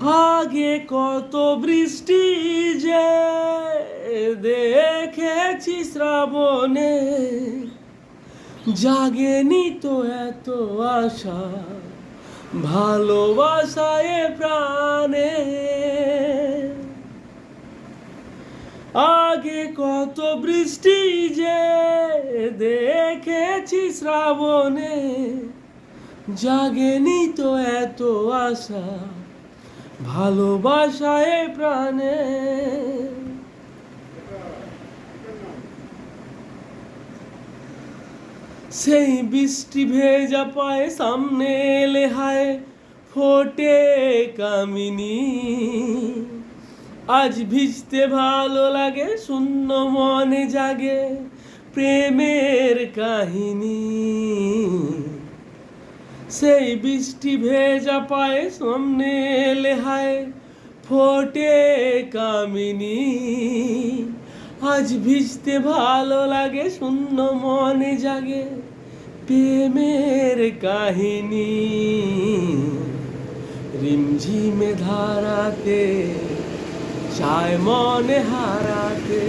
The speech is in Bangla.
আগে কত বৃষ্টি যে দেখেছি শ্রাবণে, জাগেনি তো এত আশা ভালোবাসায় প্রাণে। আগে কত বৃষ্টি যে দেখেছি শ্রাবণে, জাগেনি তো এত আশা ভালোবাসায় প্রাণে। সেই বৃষ্টি ভেজা পায়ে সামনে এলে হায় ফোটে কামিনী। আজ ভিজতে ভালো লাগে, শূন্য মনে জাগে প্রেমের কাহিনী। সেই বৃষ্টি ভেজা পায়ে সামনে এলে হায় ফোটে কামিনী। আজ ভিজতে ভালো লাগে, শূন্য মনে জাগে প্রেমের কাহিনী। রিমঝিমে ধারাতে চায় মনে হারাতে।